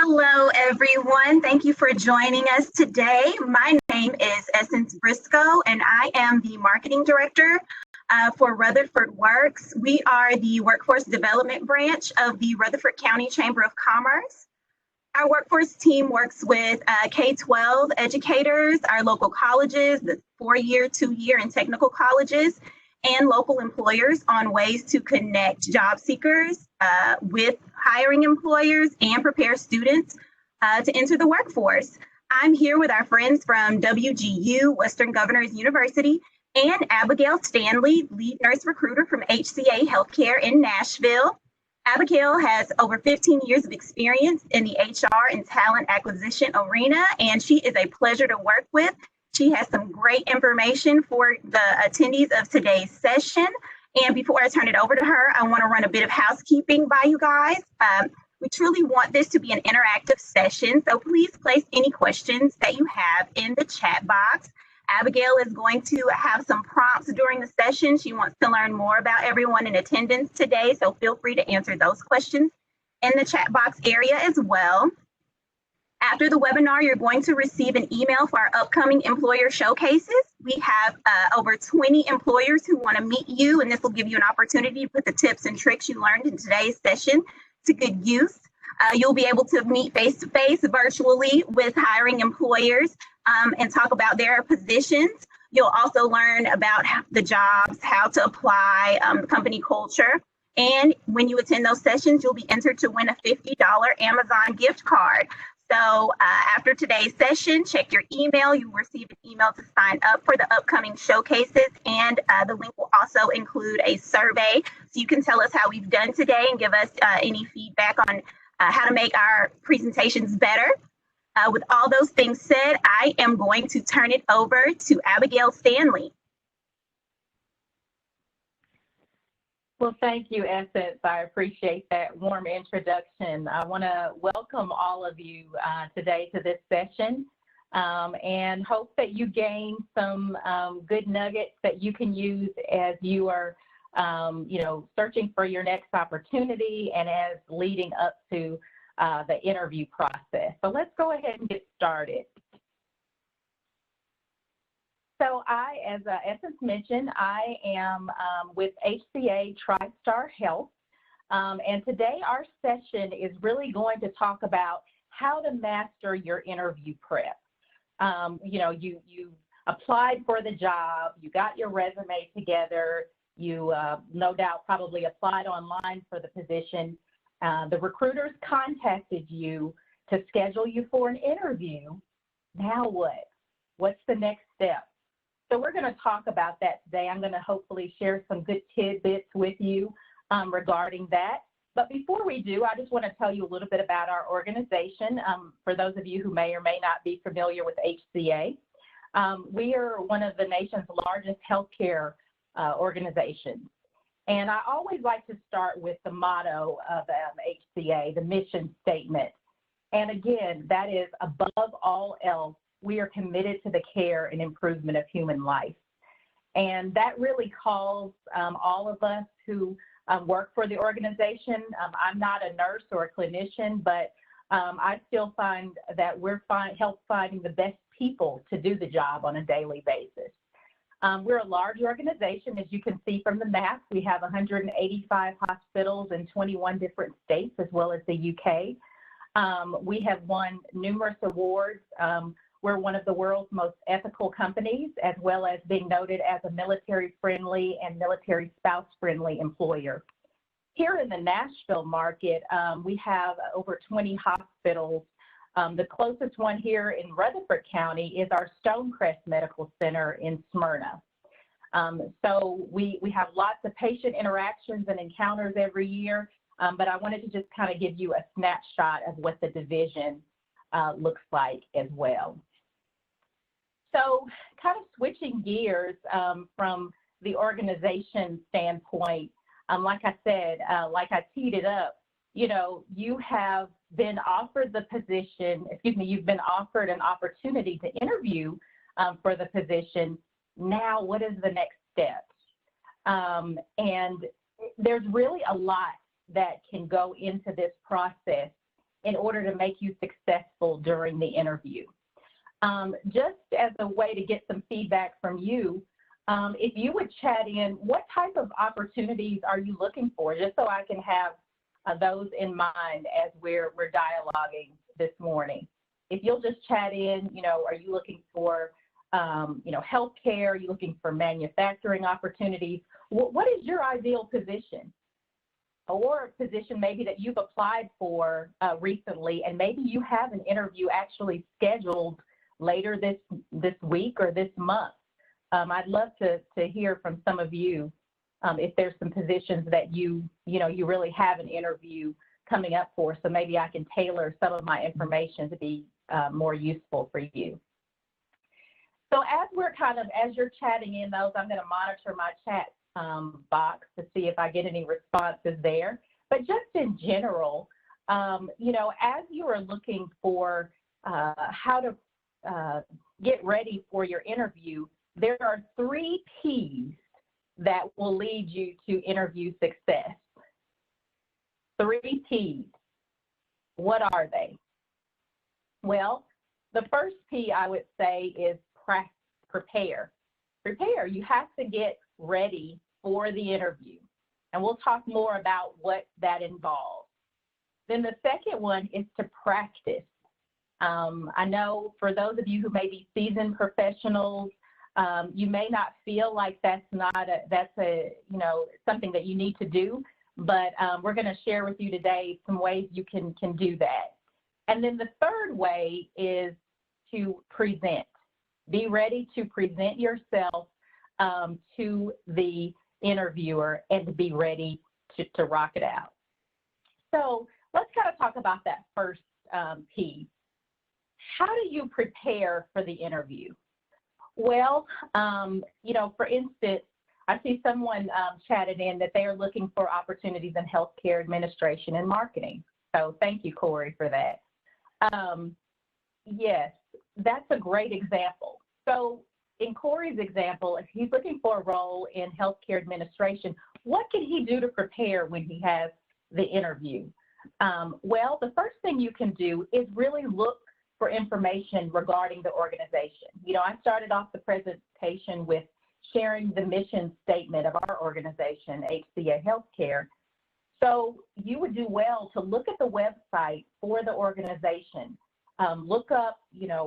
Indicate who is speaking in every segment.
Speaker 1: Hello, everyone. Thank you for joining us today. My name is Essence Briscoe, and I am the Marketing Director for Rutherford Works. We are the Workforce Development Branch of the Rutherford County Chamber of Commerce. Our workforce team works with K-12 educators, our local colleges, the 4-year, 2-year, and technical colleges, and local employers on ways to connect job seekers with hiring employers and prepare students to enter the workforce. I'm here with our friends from WGU, Western Governors University, and Abigail Stanley, lead nurse recruiter from HCA Healthcare in Nashville. Abigail has over 15 years of experience in the HR and talent acquisition arena, and she is a pleasure to work with. She has some great information for the attendees of today's session. And before I turn it over to her, I want to run a bit of housekeeping by you guys. We truly want this to be an interactive session, so please place any questions that you have in the chat box. Abigail is going to have some prompts during the session. She wants to learn more about everyone in attendance today, so feel free to answer those questions in the chat box area as well. After the webinar, you're going to receive an email for our upcoming employer showcases. We have over 20 employers who want to meet you, and this will give you an opportunity to put the tips and tricks you learned in today's session to good use. You'll be able to meet face-to-face virtually with hiring employers and talk about their positions. You'll also learn about the jobs, how to apply, the company culture. And when you attend those sessions, you'll be entered to win a $50 Amazon gift card. So after today's session, check your email. You will receive an email to sign up for the upcoming showcases, and the link will also include a survey so you can tell us how we've done today and give us any feedback on how to make our presentations better. With all those things said, I am going to turn it over to Abigail Stanley.
Speaker 2: Well, thank you, Essence. I appreciate that warm introduction. I want to welcome all of you today to this session and hope that you gain some good nuggets that you can use as you are, searching for your next opportunity and as leading up to the interview process. So let's go ahead and get started. So as Essence mentioned, I am with HCA TriStar Health, and today our session is really going to talk about how to master your interview prep. You applied for the job, you got your resume together, you no doubt probably applied online for the position. The recruiters contacted you to schedule you for an interview. Now what? What's the next step? So we're going to talk about that today. I'm going to hopefully share some good tidbits with you regarding that. But before we do, I just want to tell you a little bit about our organization. For those of you who may or may not be familiar with HCA, we are one of the nation's largest healthcare organizations. And I always like to start with the motto of HCA, the mission statement. And again, that is above all else, we are committed to the care and improvement of human life. And that really calls all of us who work for the organization. I'm not a nurse or a clinician, but I still find that we're finding the best people to do the job on a daily basis. We're a large organization, as you can see from the map. We have 185 hospitals in 21 different states, as well as the UK. We have won numerous awards. We're one of the world's most ethical companies, as well as being noted as a military-friendly and military spouse-friendly employer. Here in the Nashville market, we have over 20 hospitals. The closest one here in Rutherford County is our Stonecrest Medical Center in Smyrna. So we have lots of patient interactions and encounters every year, but I wanted to just kind of give you a snapshot of what the division looks like as well. So kind of switching gears from the organization standpoint, like I said, like I teed it up, you have been offered the position, you've been offered an opportunity to interview for the position. Now, what is the next step? And there's really a lot that can go into this process. in order to make you successful during the interview. Just as a way to get some feedback from you, if you would chat in, what type of opportunities are you looking for, just so I can have those in mind as we're dialoguing this morning. If you'll just chat in, are you looking for, healthcare? Are you looking for manufacturing opportunities? What is your ideal position? Or a position maybe that you've applied for recently, and maybe you have an interview actually scheduled later this week or this month. I'd love to hear from some of you if there's some positions that you really have an interview coming up for, so maybe I can tailor some of my information to be more useful for you. So as you're chatting in those, I'm going to monitor my chat box to see if I get any responses there. But just in general, as you are looking for how to get ready for your interview, there are 3 P's that will lead you to interview success. 3 P's. What are they? Well, the first P I would say is prepare. Prepare. You have to get ready for the interview. And we'll talk more about what that involves. Then the second one is to practice. I know for those of you who may be seasoned professionals, you may not feel like that's something that you need to do, but we're going to share with you today some ways you can do that. And then the third way is to present. Be ready to present yourself to the interviewer and to be ready to rock it out. So let's kind of talk about that first P. How do you prepare for the interview? Well, for instance, I see someone chatted in that they are looking for opportunities in healthcare administration and marketing. So thank you, Corey, for that. Yes, that's a great example. So in Corey's example, if he's looking for a role in healthcare administration, what can he do to prepare when he has the interview? Well, the first thing you can do is really look for information regarding the organization. I started off the presentation with sharing the mission statement of our organization, HCA Healthcare. So you would do well to look at the website for the organization. Look up,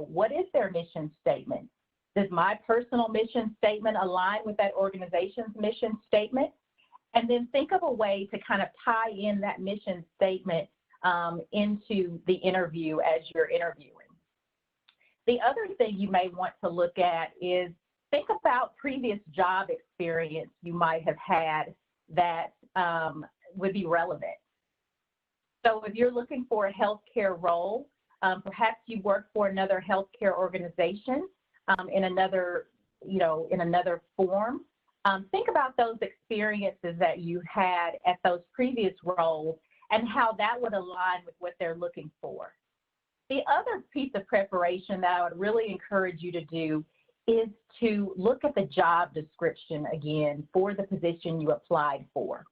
Speaker 2: what is their mission statement? Does my personal mission statement align with that organization's mission statement? And then think of a way to kind of tie in that mission statement into the interview as you're interviewing. The other thing you may want to look at is think about previous job experience you might have had that would be relevant. So if you're looking for a healthcare role, perhaps you work for another healthcare organization in another form. Think about those experiences that you had at those previous roles and how that would align with what they're looking for. The other piece of preparation that I would really encourage you to do is to look at the job description again for the position you applied for.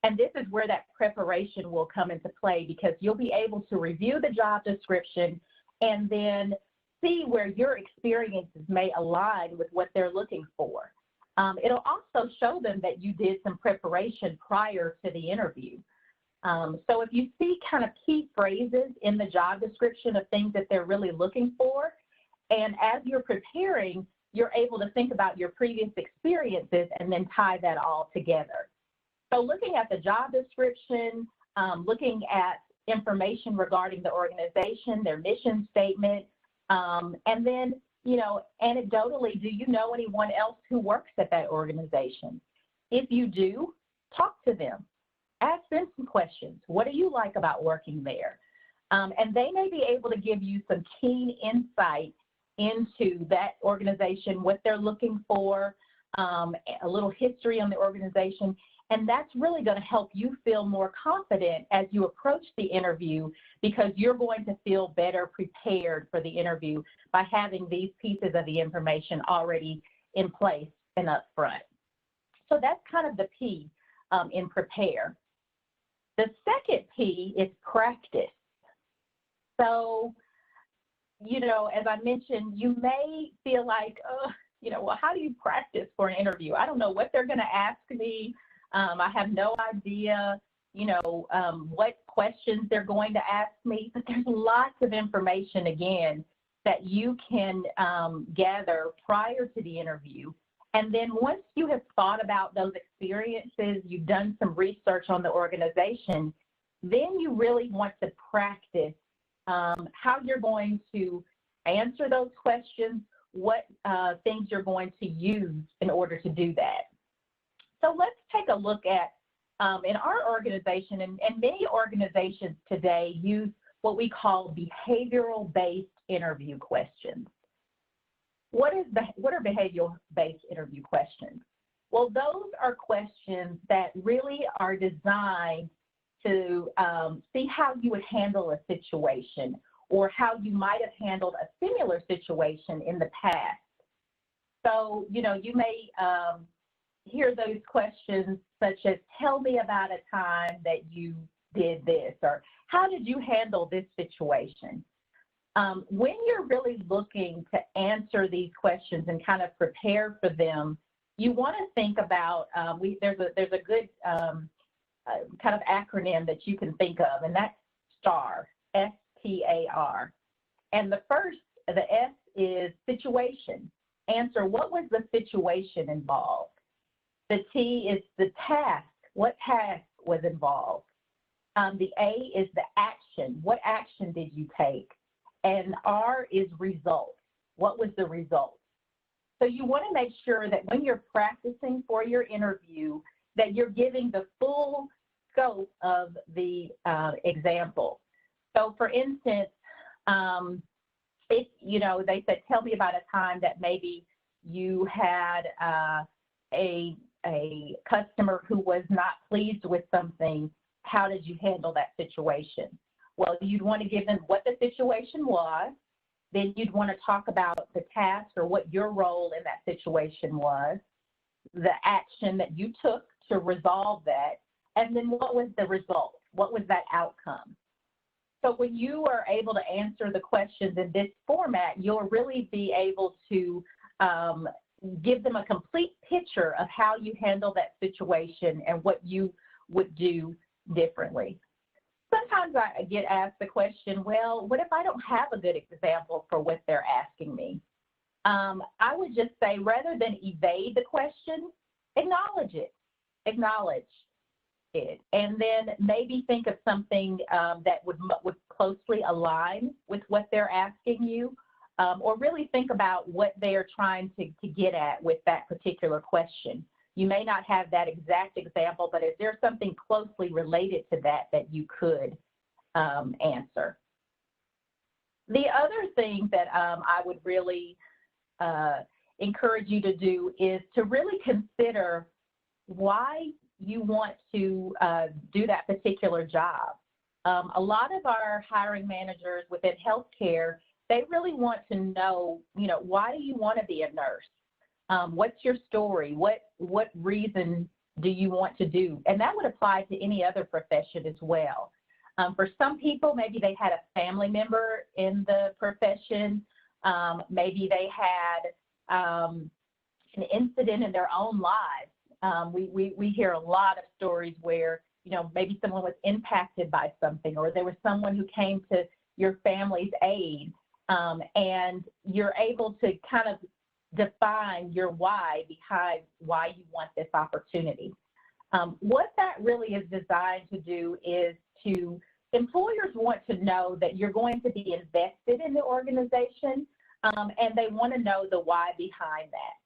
Speaker 2: And this is where that preparation will come into play, because you'll be able to review the job description and then see where your experiences may align with what they're looking for. It'll also show them that you did some preparation prior to the interview. So if you see kind of key phrases in the job description of things that they're really looking for, and as you're preparing, you're able to think about your previous experiences and then tie that all together. So looking at the job description, looking at information regarding the organization, their mission statement, and then, anecdotally, do you know anyone else who works at that organization? If you do, talk to them. Ask them some questions. What do you like about working there? And they may be able to give you some keen insight into that organization, what they're looking for, a little history on the organization. And that's really going to help you feel more confident as you approach the interview, because you're going to feel better prepared for the interview by having these pieces of the information already in place and up front. So that's kind of the P in prepare. The second P is practice. So, as I mentioned, you may feel like, oh, well, how do you practice for an interview? I don't know what they're going to ask me. I have no idea, what questions they're going to ask me. But there's lots of information, again, that you can gather prior to the interview. And then once you have thought about those experiences, you've done some research on the organization, then you really want to practice how you're going to answer those questions, what things you're going to use in order to do that. So let's take a look at, in our organization, and many organizations today use what we call behavioral-based interview questions. What are behavioral-based interview questions? Well, those are questions that really are designed to see how you would handle a situation or how you might have handled a similar situation in the past. So, you may hear those questions such as, tell me about a time that you did this, or how did you handle this situation? When you're really looking to answer these questions and kind of prepare for them, you want to think about, there's a good kind of acronym that you can think of, and that's STAR, S-T-A-R. And the S is situation. Answer, what was the situation involved? The T is the task. What task was involved? The A is the action. What action did you take? And R is result. What was the result? So you want to make sure that when you're practicing for your interview, that you're giving the full scope of the example. So for instance, if, they said, tell me about a time that maybe you had a customer who was not pleased with something, how did you handle that situation? Well, you'd want to give them what the situation was. Then you'd want to talk about the task or what your role in that situation was, the action that you took to resolve that, and then what was the result? What was that outcome? So when you are able to answer the questions in this format, you'll really be able to give them a complete picture of how you handle that situation and what you would do differently. Sometimes I get asked the question, well, what if I don't have a good example for what they're asking me? I would just say, rather than evade the question, acknowledge it. Acknowledge it. And then maybe think of something that would closely align with what they're asking you, or really think about what they are trying to get at with that particular question. You may not have that exact example, but is there something closely related to that you could answer? The other thing that I would really encourage you to do is to really consider why you want to do that particular job. A lot of our hiring managers within healthcare, they really want to know, why do you want to be a nurse? What's your story? What reason do you want to do? And that would apply to any other profession as well. For some people, maybe they had a family member in the profession. Maybe they had an incident in their own lives. We hear a lot of stories where, maybe someone was impacted by something, or there was someone who came to your family's aid, and you're able to kind of define your why behind why you want this opportunity. What that really is designed to do is employers want to know that you're going to be invested in the organization, and they want to know the why behind that.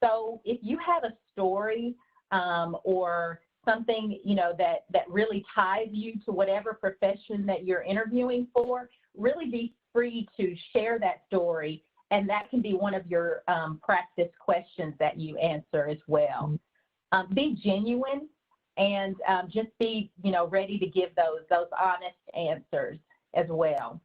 Speaker 2: So if you have a story or something, that really ties you to whatever profession that you're interviewing for, really be free to share that story. And that can be one of your practice questions that you answer as well. Be genuine and just be, ready to give those honest answers as well.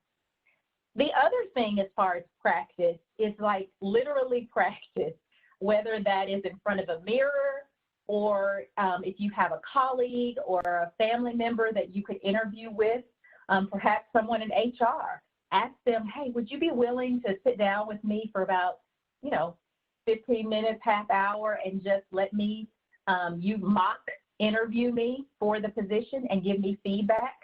Speaker 2: The other thing as far as practice is like literally practice, whether that is in front of a mirror or if you have a colleague or a family member that you could interview with, perhaps someone in HR. ask them, hey, would you be willing to sit down with me for about, 15 minutes, half hour, and just let me, you mock interview me for the position and give me feedback?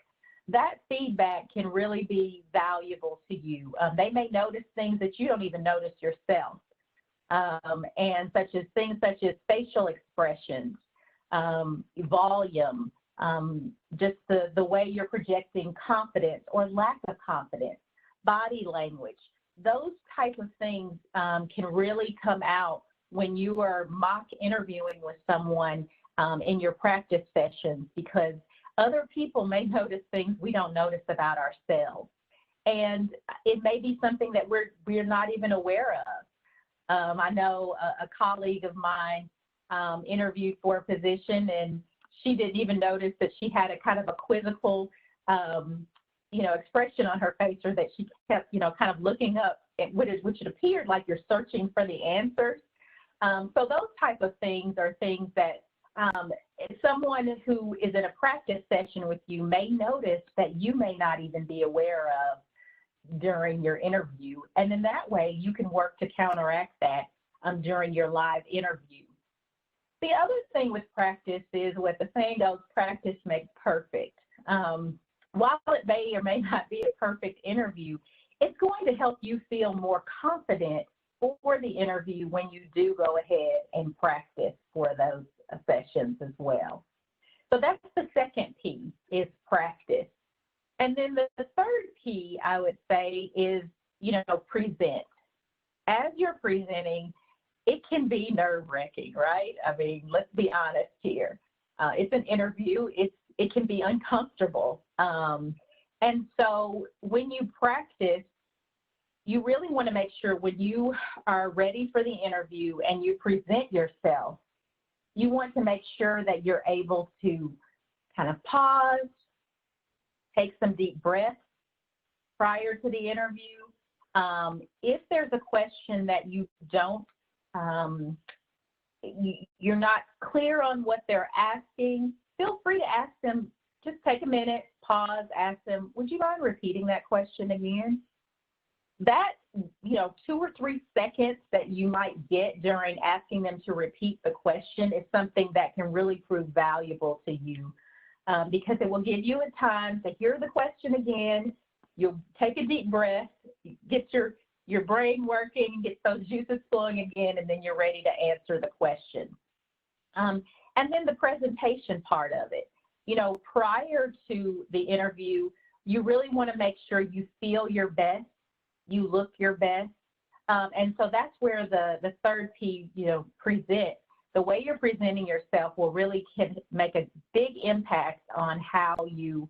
Speaker 2: That feedback can really be valuable to you. They may notice things that you don't even notice yourself, and things such as facial expressions, volume, just the way you're projecting confidence or lack of confidence, body language. Those types of things can really come out when you are mock interviewing with someone in your practice sessions, because other people may notice things we don't notice about ourselves. And it may be something that we're not even aware of. I know a colleague of mine interviewed for a position, and she didn't even notice that she had a kind of a quizzical, expression on her face, or that she kept, kind of looking up, which it appeared like you're searching for the answers. So those type of things are things that someone who is in a practice session with you may notice that you may not even be aware of during your interview. And in that way, you can work to counteract that during your live interview. The other thing with practice is what the saying goes, practice makes perfect. While it may or may not be a perfect interview, it's going to help you feel more confident for the interview when you do go ahead and practice for those sessions as well. So that's the second P, is practice. And then the third P, I would say, is, present. As you're presenting, it can be nerve-wracking, right? I mean, let's be honest here. It's an interview. It can be uncomfortable. And so when you practice, you really want to make sure when you are ready for the interview and you present yourself, you want to make sure that you're able to kind of pause, take some deep breaths prior to the interview. If there's a question that you don't, you're not clear on what they're asking, feel free to ask them. Just take a minute, pause, ask them, would you mind repeating that question again? That, 2 or 3 seconds that you might get during asking them to repeat the question is something that can really prove valuable to you, because it will give you a time to hear the question again. You'll take a deep breath, get your brain working, get those juices flowing again, and then you're ready to answer the question. And then the presentation part of it. Prior to the interview, you really want to make sure you feel your best, you look your best. And so that's where the third P, present. The way you're presenting yourself will really make a big impact on how you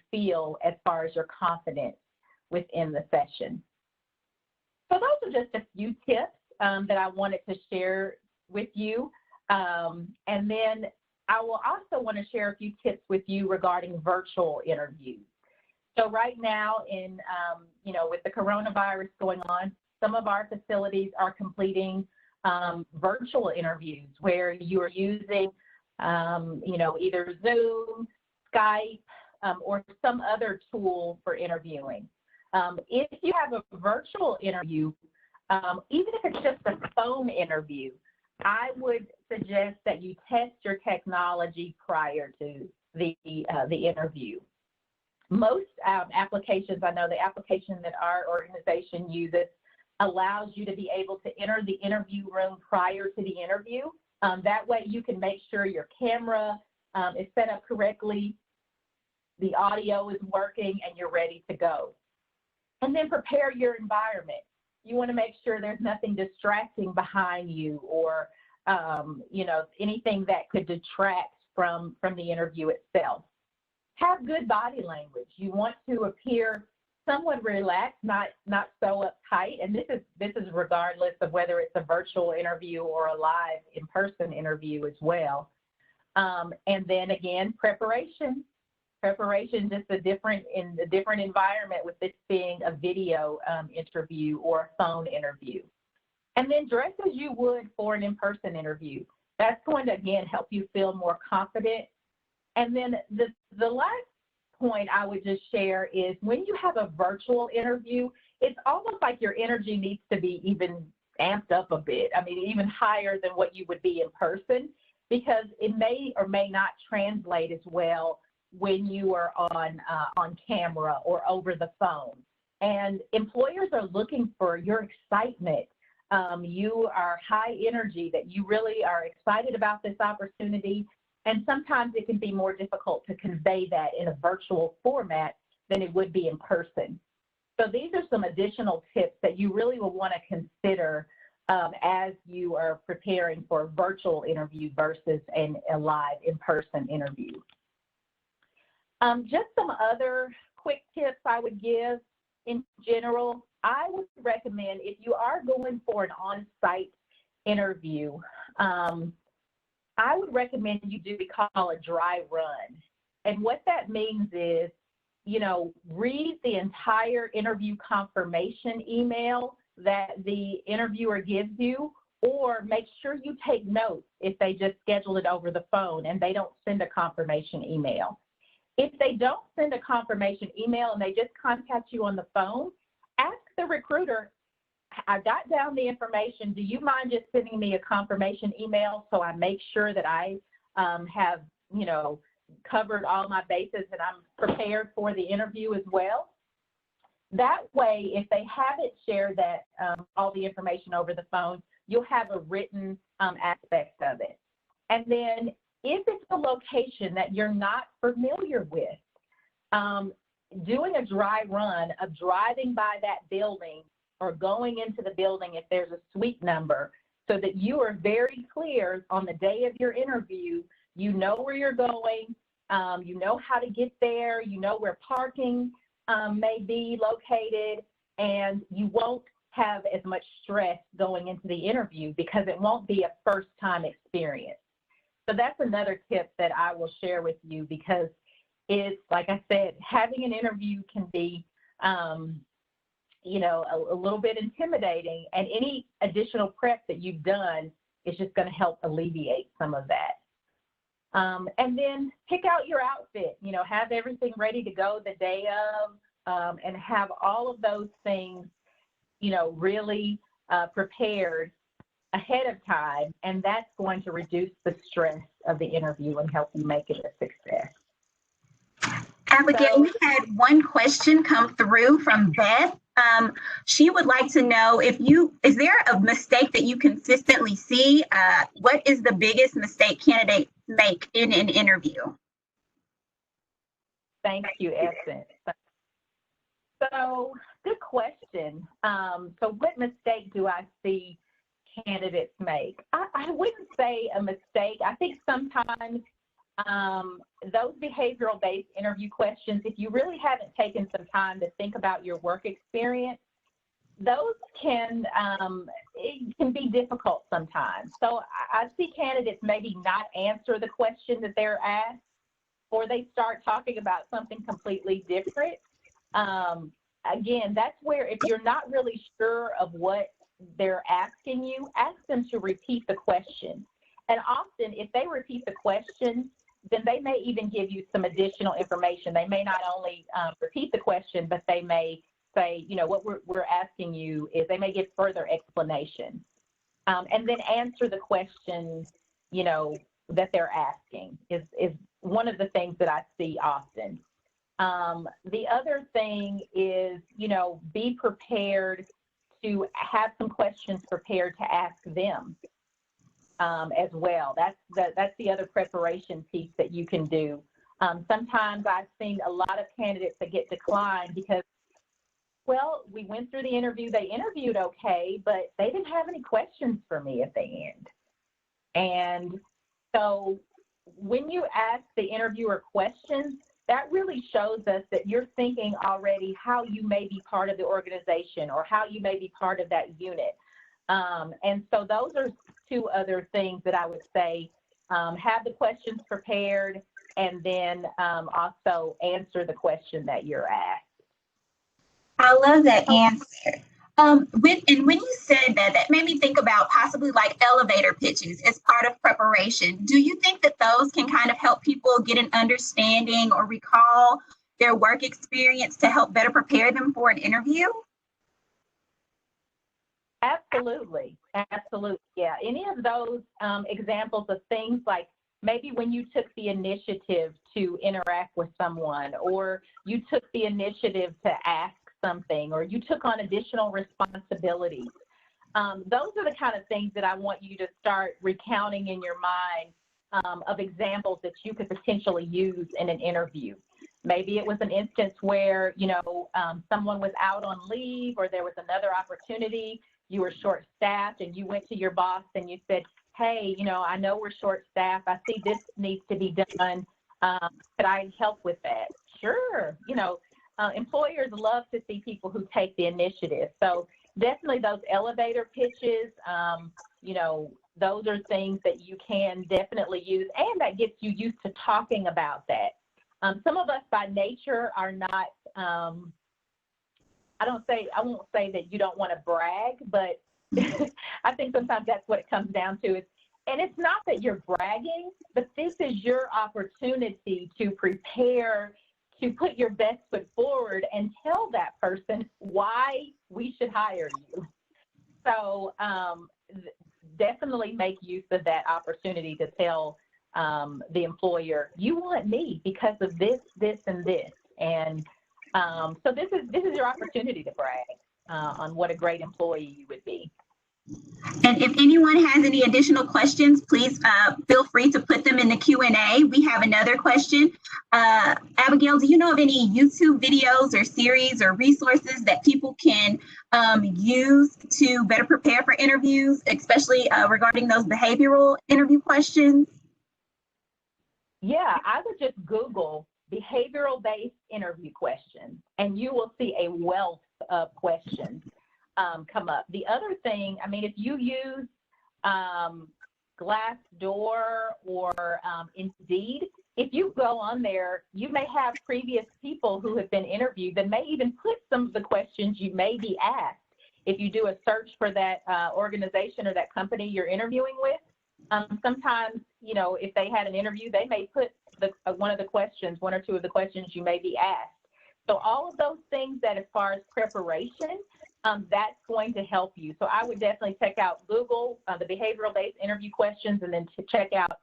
Speaker 2: feel as far as your confidence within the session. So those are just a few tips that I wanted to share with you. And then I will also want to share a few tips with you regarding virtual interviews. So right now, with the coronavirus going on, some of our facilities are completing virtual interviews where you are using, either Zoom, Skype, or some other tool for interviewing. If you have a virtual interview, even if it's just a phone interview, I would suggest that you test your technology prior to the interview. Most applications, I know the application that our organization uses allows you to be able to enter the interview room prior to the interview. That way you can make sure your camera is set up correctly, the audio is working, and you're ready to go. And then prepare your environment. You want to make sure there's nothing distracting behind you, or anything that could detract from the interview itself. Have good body language. You want to appear somewhat relaxed, not so uptight. And this is regardless of whether it's a virtual interview or a live in-person interview as well. And then again, preparation. Preparation, just in a different environment, with this being a video interview or a phone interview. And then dress as you would for an in-person interview. That's going to, again, help you feel more confident. And then the last point I would just share is when you have a virtual interview, it's almost like your energy needs to be even amped up a bit. I mean, even higher than what you would be in person, because it may or may not translate as well when you are on camera or over the phone. And employers are looking for your excitement. You are high energy, that you really are excited about this opportunity. And sometimes it can be more difficult to convey that in a virtual format than it would be in person. So these are some additional tips that you really will want to consider as you are preparing for a virtual interview versus a live in-person interview. Just some other quick tips I would give in general. I would recommend, if you are going for an on-site interview, I would recommend you do what we call a dry run. And what that means is, you know, read the entire interview confirmation email that the interviewer gives you, or make sure you take notes if they just schedule it over the phone and they don't send a confirmation email. If they don't send a confirmation email and they just contact you on the phone, ask the recruiter, I got down the information, do you mind just sending me a confirmation email so I make sure that I have, you know, covered all my bases and I'm prepared for the interview as well? That way, if they haven't shared that, all the information over the phone, you'll have a written aspect of it. And then if it's a location that you're not familiar with, doing a dry run of driving by that building or going into the building if there's a suite number, so that you are very clear on the day of your interview, you know where you're going, you know how to get there, you know where parking may be located, and you won't have as much stress going into the interview because it won't be a first-time experience. So that's another tip that I will share with you, because it's, like I said, having an interview can be, you know, a little bit intimidating, and any additional prep that you've done is just going to help alleviate some of that. And then pick out your outfit, you know, have everything ready to go the day of, and have all of those things, you know, really prepared ahead of time, and that's going to reduce the stress of the interview and help you make it a success.
Speaker 1: Abigail, we had one question come through from Beth. She would like to know is there a mistake that you consistently see? What is the biggest mistake candidates make in an interview?
Speaker 2: Thank you, Essence. So, good question. So what mistake do I see candidates make? I wouldn't say a mistake. I think sometimes those behavioral-based interview questions, if you really haven't taken some time to think about your work experience, those can be difficult sometimes. So I see candidates maybe not answer the question that they're asked, or they start talking about something completely different. Again, that's where, if you're not really sure of what they're asking you, ask them to repeat the question. And often, if they repeat the question, then they may even give you some additional information. They may not only repeat the question, but they may say, you know, what we're asking you is, they may give further explanation. And then answer the question, you know, that they're asking is one of the things that I see often. The other thing is, you know, be prepared to have some questions prepared to ask them as well. That's the other preparation piece that you can do. Sometimes I've seen a lot of candidates that get declined because, well, we went through the interview, they interviewed okay, but they didn't have any questions for me at the end. And so when you ask the interviewer questions, that really shows us that you're thinking already how you may be part of the organization or how you may be part of that unit. And so those are two other things that I would say. Have the questions prepared, and then also answer the question that you're asked.
Speaker 1: I love that answer. When you said that, that made me think about possibly like elevator pitches as part of preparation. Do you think that those can kind of help people get an understanding or recall their work experience to help better prepare them for an interview?
Speaker 2: Absolutely. Absolutely. Yeah. Any of those examples of things like maybe when you took the initiative to interact with someone, or you took the initiative to ask something, or you took on additional responsibilities. Those are the kind of things that I want you to start recounting in your mind of examples that you could potentially use in an interview. Maybe it was an instance where, someone was out on leave, or there was another opportunity, you were short-staffed, and you went to your boss and you said, hey, I know we're short-staffed. I see this needs to be done. Could I help with that? Sure. Employers love to see people who take the initiative. So definitely those elevator pitches, those are things that you can definitely use, and that gets you used to talking about that. Some of us by nature are not, I won't say that you don't want to brag, but I think sometimes that's what it comes down to. And it's not that you're bragging, but this is your opportunity to prepare, to put your best foot forward and tell that person why we should hire you. So definitely make use of that opportunity to tell the employer, you want me because of this, this, and this. And so this is your opportunity to brag on what a great employee you would be.
Speaker 1: And if anyone has any additional questions, please feel free to put them in the Q&A. We have another question. Abigail, do you know of any YouTube videos or series or resources that people can use to better prepare for interviews, especially regarding those behavioral interview questions?
Speaker 2: Yeah, I would just Google behavioral-based interview questions, and you will see a wealth of questions come up. The other thing, if you use Glassdoor or Indeed, if you go on there, you may have previous people who have been interviewed that may even put some of the questions you may be asked. If you do a search for that organization or that company you're interviewing with, sometimes, if they had an interview, they may put one or two of the questions you may be asked. So all of those things that, as far as preparation, that's going to help you. So I would definitely check out Google, the behavioral-based interview questions, and then to check out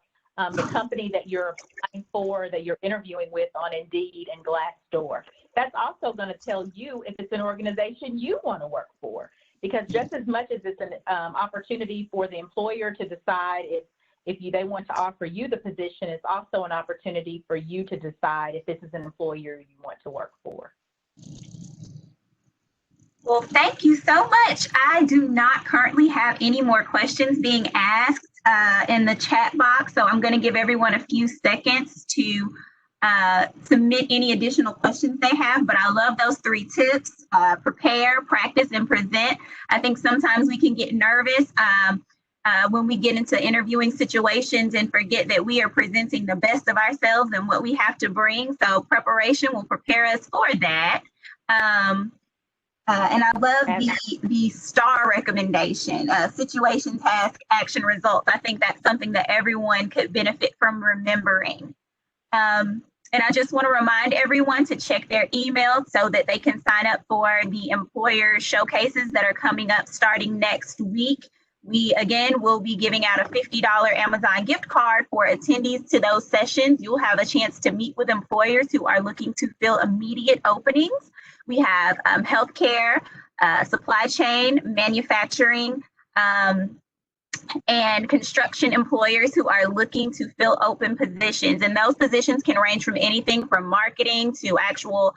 Speaker 2: the company that you're applying for, that you're interviewing with on Indeed and Glassdoor. That's also going to tell you if it's an organization you want to work for, because just as much as it's an opportunity for the employer to decide if they want to offer you the position, it's also an opportunity for you to decide if this is an employer you want to work for.
Speaker 1: Well, thank you so much. I do not currently have any more questions being asked in the chat box, so I'm going to give everyone a few seconds to submit any additional questions they have. But I love those 3 tips: prepare, practice, and present. I think sometimes we can get nervous when we get into interviewing situations and forget that we are presenting the best of ourselves and what we have to bring. So preparation will prepare us for that. And I love the STAR recommendation, situation, task, action, results. I think that's something that everyone could benefit from remembering. And I just want to remind everyone to check their email so that they can sign up for the employer showcases that are coming up starting next week. We, again, will be giving out a $50 Amazon gift card for attendees to those sessions. You'll have a chance to meet with employers who are looking to fill immediate openings. We have healthcare, supply chain, manufacturing, and construction employers who are looking to fill open positions. And those positions can range from anything from marketing to actual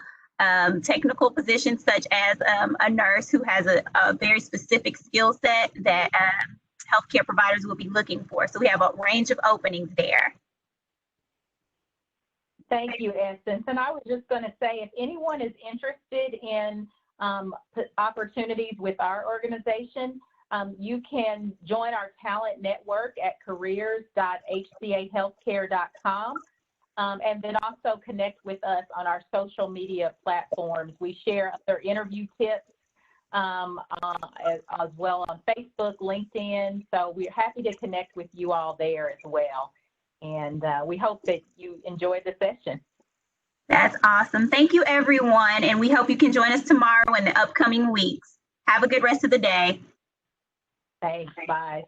Speaker 1: technical positions, such as a nurse who has a very specific skill set that healthcare providers will be looking for. So we have a range of openings there.
Speaker 2: Thank you, Essence. And I was just going to say, if anyone is interested in opportunities with our organization, you can join our talent network at careers.hcahealthcare.com. And then also connect with us on our social media platforms. We share other interview tips as well on Facebook, LinkedIn. So we're happy to connect with you all there as well. And we hope that you enjoyed the session.
Speaker 1: That's awesome. Thank you, everyone. And we hope you can join us tomorrow and the upcoming weeks. Have a good rest of the day.
Speaker 2: Thanks. Bye.